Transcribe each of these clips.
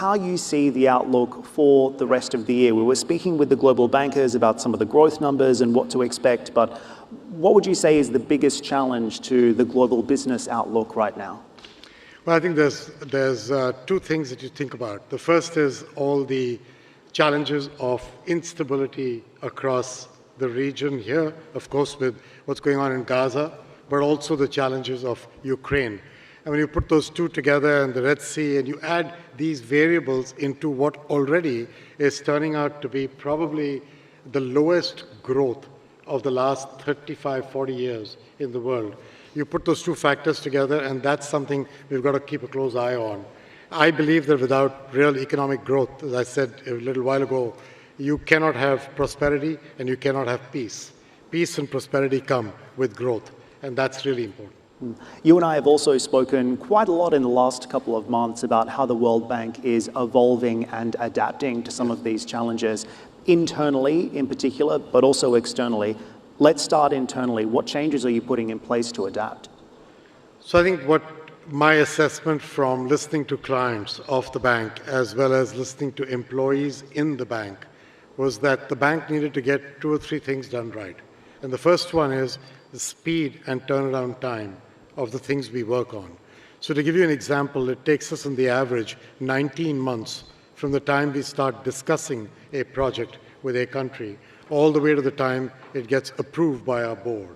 how you see the outlook for the rest of the year. We were speaking with the global bankers about some of the growth numbers and what to expect, but what would you say is the biggest challenge to the global business outlook right now? Well, I think there's two things that you think about. The first is all the challenges of instability across the region here, of course, with what's going on in Gaza, but also the challenges of Ukraine. And when you put those two together and the Red Sea, and you add these variables into what already is turning out to be probably the lowest growth of the last 35, 40 years in the world, you put those two factors together, and that's something we've got to keep a close eye on. I believe that without real economic growth, as I said a little while ago, you cannot have prosperity and you cannot have peace. Peace and prosperity come with growth, and that's really important. You and I have also spoken quite a lot in the last couple of months about how the World Bank is evolving and adapting to some of these challenges, internally in particular, but also externally. Let's start internally. What changes are you putting in place to adapt? So I think what my assessment from listening to clients of the bank as well as listening to employees in the bank was that the bank needed to get two or three things done right. And the first one is the speed and turnaround time of the things we work on. So to give you an example, it takes us on the average 19 months from the time we start discussing a project with a country all the way to the time it gets approved by our board.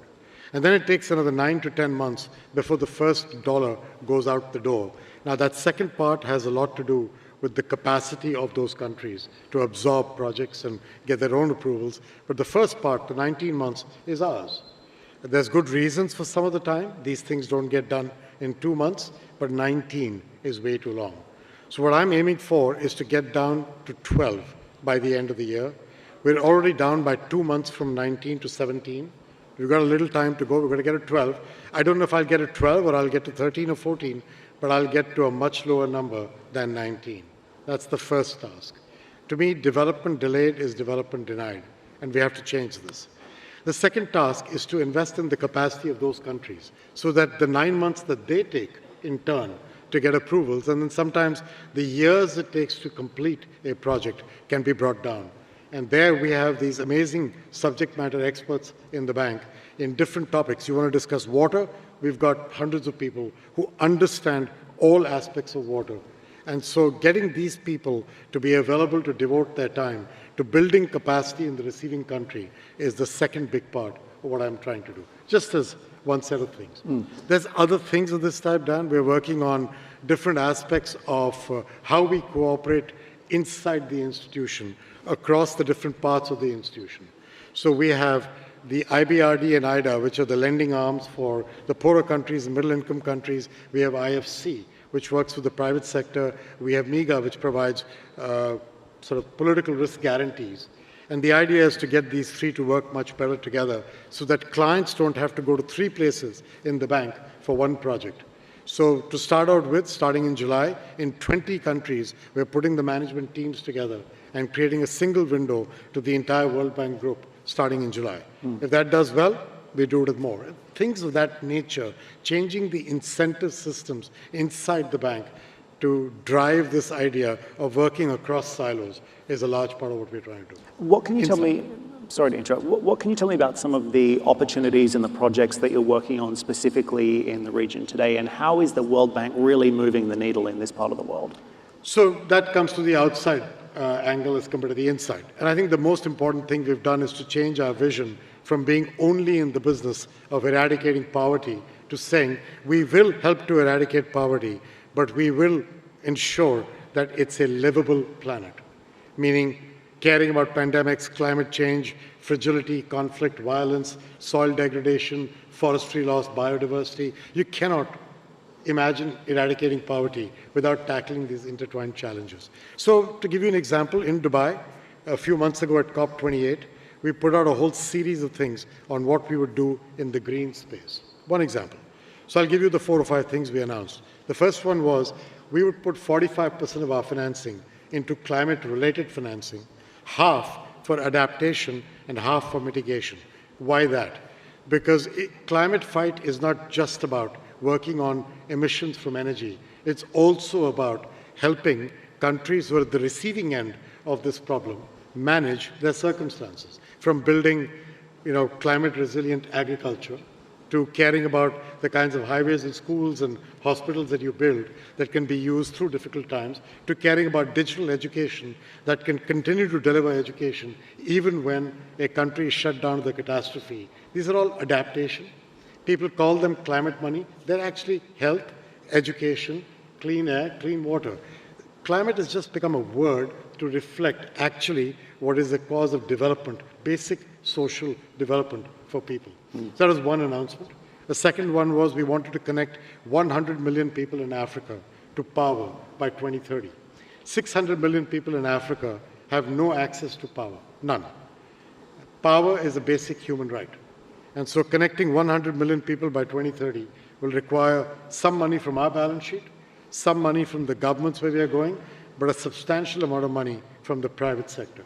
And then it takes another 9 to 10 months before the first dollar goes out the door. Now that second part has a lot to do with the capacity of those countries to absorb projects and get their own approvals. But the first part, the 19 months, is ours. There's good reasons for some of the time. These things don't get done in 2 months, but 19 is way too long. So what I'm aiming for is to get down to 12 by the end of the year. We're already down by 2 months from 19 to 17. We've got a little time to go. We're going to get to 12. I don't know if I'll get to 12 or I'll get to 13 or 14, but I'll get to a much lower number than 19. That's the first task. To me, development delayed is development denied, and we have to change this. The second task is to invest in the capacity of those countries so that the 9 months that they take in turn to get approvals, and then sometimes the years it takes to complete a project can be brought down. And there we have these amazing subject matter experts in the bank in different topics. You want to discuss water? We've got hundreds of people who understand all aspects of water. And so getting these people to be available to devote their time to building capacity in the receiving country is the second big part of what I'm trying to do, just as one set of things. There's other things of this type, Dan. We're working on different aspects of how we cooperate inside the institution, across the different parts of the institution. So we have the IBRD and IDA, which are the lending arms for the poorer countries and middle-income countries. We have IFC, which works with the private sector. We have MIGA, which provides sort of political risk guarantees. And the idea is to get these three to work much better together so that clients don't have to go to 3 places in the bank for one project. So to start out with, starting in July, in 20 countries, we're putting the management teams together and creating a single window to the entire World Bank group starting in July. If that does well, we do it with more. Things of that nature, changing the incentive systems inside the bank to drive this idea of working across silos is a large part of what we're trying to do. What can you tell me, sorry to interrupt, what can you tell me about some of the opportunities and the projects that you're working on specifically in the region today, and how is the World Bank really moving the needle in this part of the world? So that comes to the outside angle as compared to the inside. And I think the most important thing we've done is to change our vision from being only in the business of eradicating poverty to saying we will help to eradicate poverty, but we will ensure that it's a livable planet, meaning caring about pandemics, climate change, fragility, conflict, violence, soil degradation, forestry loss, biodiversity. You cannot imagine eradicating poverty without tackling these intertwined challenges. So to give you an example, in Dubai, a few months ago at COP28, we put out a whole series of things on what we would do in the green space. One example. So I'll give you the 4 or 5 things we announced. The first one was we would put 45% of our financing into climate-related financing, half for adaptation and half for mitigation. Why that? Because climate fight is not just about working on emissions from energy. It's also about helping countries who are at the receiving end of this problem manage their circumstances, from building, climate resilient agriculture to caring about the kinds of highways and schools and hospitals that you build that can be used through difficult times, to caring about digital education that can continue to deliver education even when a country is shut down to the catastrophe. These are all adaptation. People call them climate money. They're actually health, education, clean air, clean water. Climate has just become a word to reflect actually what is the cause of development, basic social development for people. So that was one announcement. The second one was we wanted to connect 100 million people in Africa to power by 2030. 600 million people in Africa have no access to power, none. Power is a basic human right. And so connecting 100 million people by 2030 will require some money from our balance sheet, some money from the governments where we are going, but a substantial amount of money from the private sector.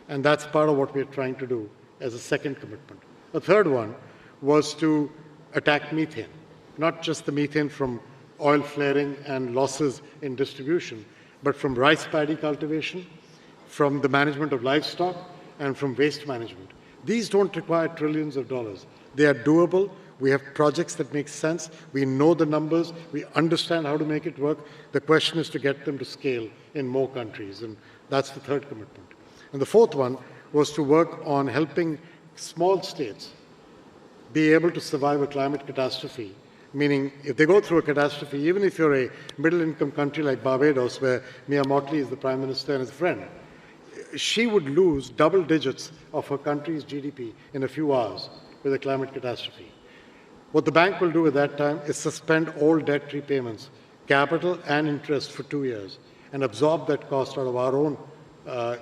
And that's part of what we are trying to do as a second commitment. The third one was to attack methane, not just the methane from oil flaring and losses in distribution, but from rice paddy cultivation, from the management of livestock, and from waste management. These don't require trillions of dollars. They are doable. We have projects that make sense. We know the numbers. We understand how to make it work. The question is to get them to scale in more countries, and that's the third commitment. And the fourth one was to work on helping small states be able to survive a climate catastrophe, meaning if they go through a catastrophe, even if you're a middle-income country like Barbados, where Mia Mottley is the Prime Minister and his friend, she would lose double digits of her country's GDP in a few hours with a climate catastrophe. What the bank will do at that time is suspend all debt repayments, capital and interest for 2 years, and absorb that cost out of our own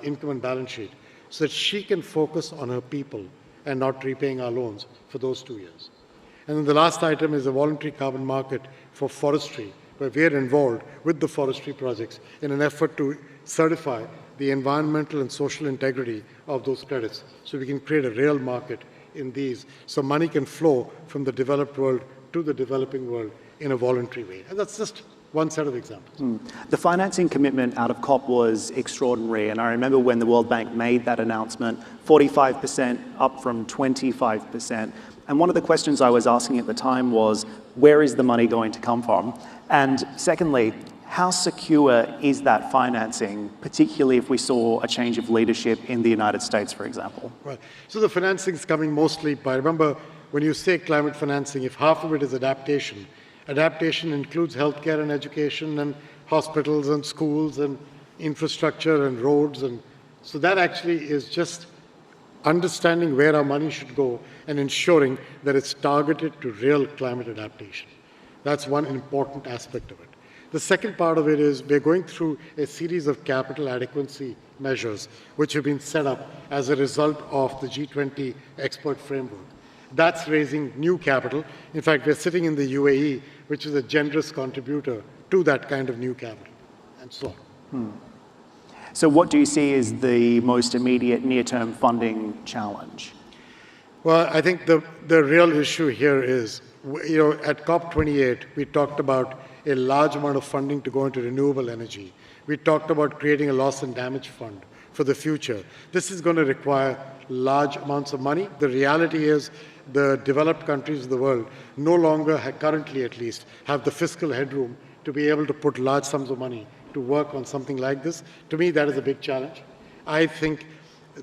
income and balance sheet so that she can focus on her people and not repaying our loans for those 2 years. And then the last item is a voluntary carbon market for forestry, where we are involved with the forestry projects in an effort to certify the environmental and social integrity of those credits so we can create a real market in these so money can flow from the developed world to the developing world in a voluntary way. And that's just one set of examples. The financing commitment out of COP was extraordinary, and I remember when the World Bank made that announcement, 45% up from 25%. And one of the questions I was asking at the time was, where is the money going to come from? And secondly, how secure is that financing, particularly if we saw a change of leadership in the United States, for example? Right. So the financing is coming mostly by, remember, when you say climate financing, if half of it is adaptation, adaptation includes healthcare and education and hospitals and schools and infrastructure and roads. And so that actually is just understanding where our money should go and ensuring that it's targeted to real climate adaptation. That's one important aspect of it. The second part of it is we're going through a series of capital adequacy measures which have been set up as a result of the G20 expert framework. That's raising new capital. In fact, we're sitting in the UAE, which is a generous contributor to that kind of new capital, and so on. So what do you see as the most immediate near-term funding challenge? Well, I think the real issue here is, at COP28, we talked about a large amount of funding to go into renewable energy. We talked about creating a loss and damage fund for the future. This is going to require large amounts of money. The reality is the developed countries of the world no longer, currently at least, have the fiscal headroom to be able to put large sums of money to work on something like this. To me, that is a big challenge. I think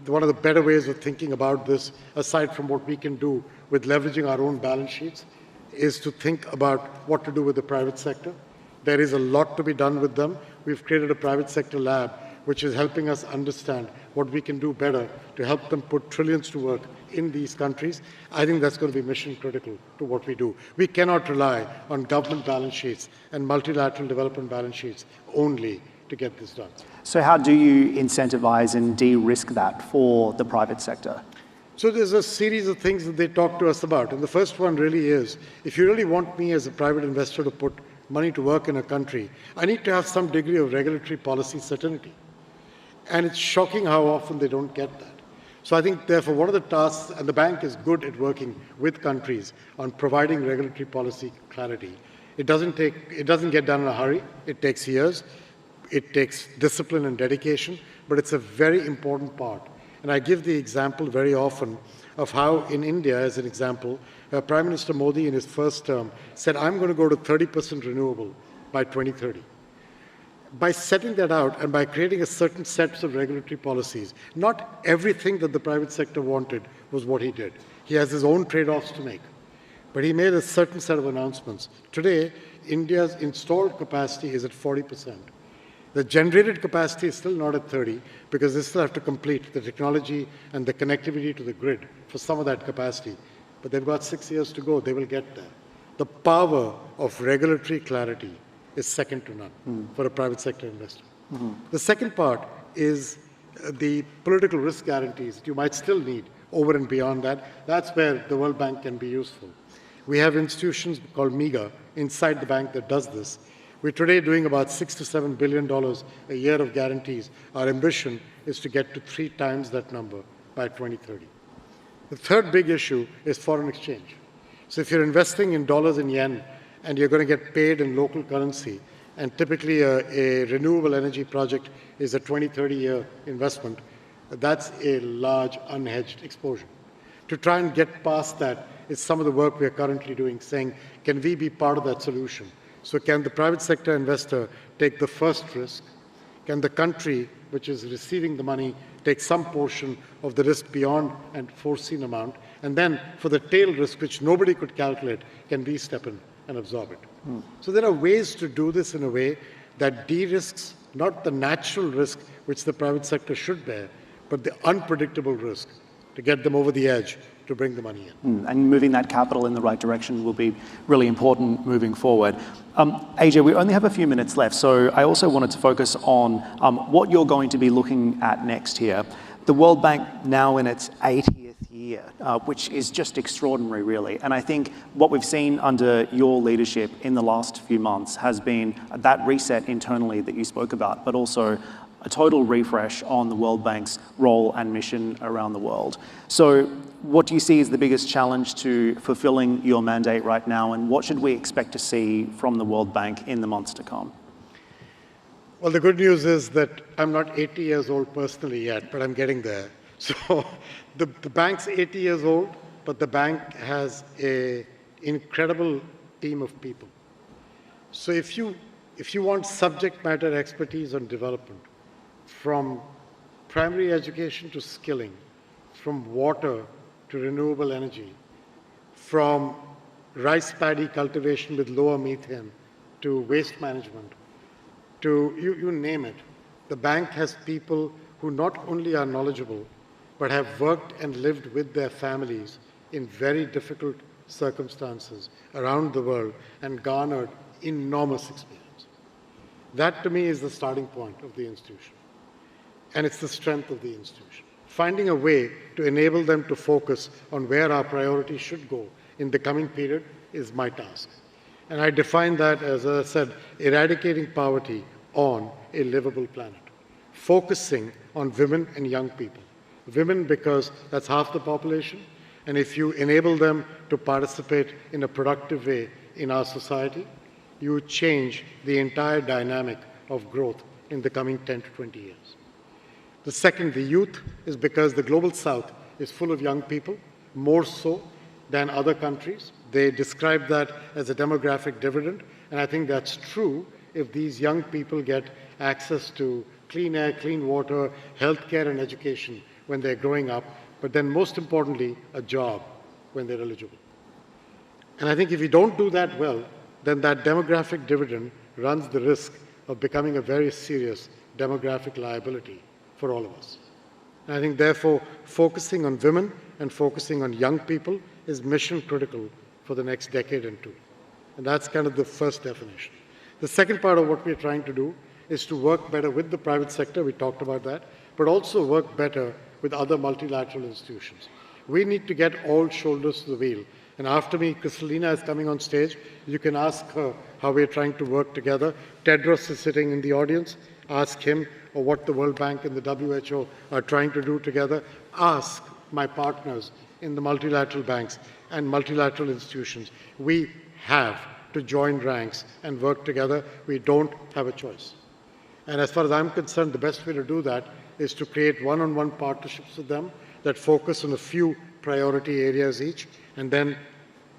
one of the better ways of thinking about this, aside from what we can do with leveraging our own balance sheets, is to think about what to do with the private sector. There is a lot to be done with them. We've created a private sector lab which is helping us understand what we can do better to help them put trillions to work in these countries. I think that's going to be mission critical to what we do. We cannot rely on government balance sheets and multilateral development balance sheets only to get this done. So how do you incentivize and de-risk that for the private sector? So there's a series of things that they talk to us about. And the first one really is, if you really want me as a private investor to put money to work in a country, I need to have some degree of regulatory policy certainty. And it's shocking how often they don't get that. So I think, therefore, one of the tasks, and the bank is good at working with countries on providing regulatory policy clarity. It doesn't get done in a hurry. It takes years. It takes discipline and dedication, but it's a very important part. And I give the example very often of how in India, as an example, Prime Minister Modi in his first term said, I'm going to go to 30% renewable by 2030. By setting that out and by creating a certain sets of regulatory policies, not everything that the private sector wanted was what he did. He has his own trade-offs to make. But he made a certain set of announcements. Today, India's installed capacity is at 40%. The generated capacity is still not at 30 because they still have to complete the technology and the connectivity to the grid for some of that capacity. But they've got 6 years to go. They will get there. The power of regulatory clarity is second to none for a private sector investor. The second part is the political risk guarantees that you might still need over and beyond that. That's where the World Bank can be useful. We have institutions called MEGA inside the bank that does this. We're today doing about $6 to $7 billion a year of guarantees. Our ambition is to get to 3 times that number by 2030. The third big issue is foreign exchange. So if you're investing in dollars and yen and you're going to get paid in local currency, and typically a renewable energy project is a 20, 30-year investment, that's a large unhedged exposure. To try and get past that is some of the work we are currently doing, saying, can we be part of that solution? So can the private sector investor take the first risk? Can the country, which is receiving the money, take some portion of the risk beyond an foreseen amount? And then for the tail risk, which nobody could calculate, can we step in and absorb it? So there are ways to do this in a way that de-risks not the natural risk which the private sector should bear, but the unpredictable risk to get them over the edge to bring the money in. And moving that capital in the right direction will be really important moving forward. Ajay, we only have a few minutes left, so I also wanted to focus on what you're going to be looking at next here. The World Bank now in its 80th year, which is just extraordinary, really. And I think what we've seen under your leadership in the last few months has been that reset internally that you spoke about, but also a total refresh on the World Bank's role and mission around the world. So what do you see as the biggest challenge to fulfilling your mandate right now, and what should we expect to see from the World Bank in the months to come? Well, the good news is that I'm not 80 years old personally yet, but I'm getting there. So the bank's 80 years old, but the bank has an incredible team of people. So if you want subject matter expertise on development, from primary education to skilling, from water to renewable energy, from rice paddy cultivation with lower methane to waste management, to you name it. The bank has people who not only are knowledgeable, but have worked and lived with their families in very difficult circumstances around the world and garnered enormous experience. That, to me, is the starting point of the institution. And it's the strength of the institution. Finding a way to enable them to focus on where our priorities should go in the coming period is my task. And I define that as I said, eradicating poverty on a livable planet. Focusing on women and young people. Women because that's half the population, and if you enable them to participate in a productive way in our society, you change the entire dynamic of growth in the coming 10 to 20 years. The second, the youth, is because the Global South is full of young people, more so than other countries. They describe that as a demographic dividend, and I think that's true if these young people get access to clean air, clean water, healthcare, and education when they're growing up, but then most importantly, a job when they're eligible. And I think if you don't do that well, then that demographic dividend runs the risk of becoming a very serious demographic liability for all of us. And I think, therefore, focusing on women and focusing on young people is mission critical for the next decade and two. And that's kind of the first definition. The second part of what we're trying to do is to work better with the private sector, we talked about that, but also work better with other multilateral institutions. We need to get all shoulders to the wheel. And after me, Kristalina is coming on stage. You can ask her how we're trying to work together. Tedros is sitting in the audience. Ask him or what the World Bank and the WHO are trying to do together. Ask my partners in the multilateral banks and multilateral institutions. We have to join ranks and work together. We don't have a choice. And as far as I'm concerned, the best way to do that is to create one-on-one partnerships with them that focus on a few priority areas each, and then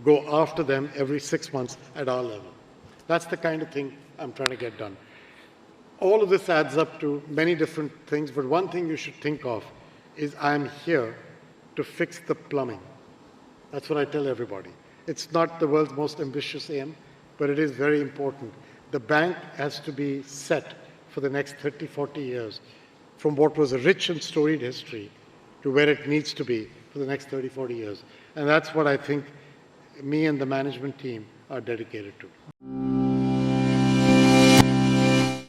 go after them every 6 months at our level. That's the kind of thing I'm trying to get done. All of this adds up to many different things, but one thing you should think of is I'm here to fix the plumbing. That's what I tell everybody. It's not the world's most ambitious aim, but it is very important. The bank has to be set for the next 30, 40 years from what was a rich and storied history to where it needs to be for the next 30, 40 years. And that's what I think me and the management team are dedicated to.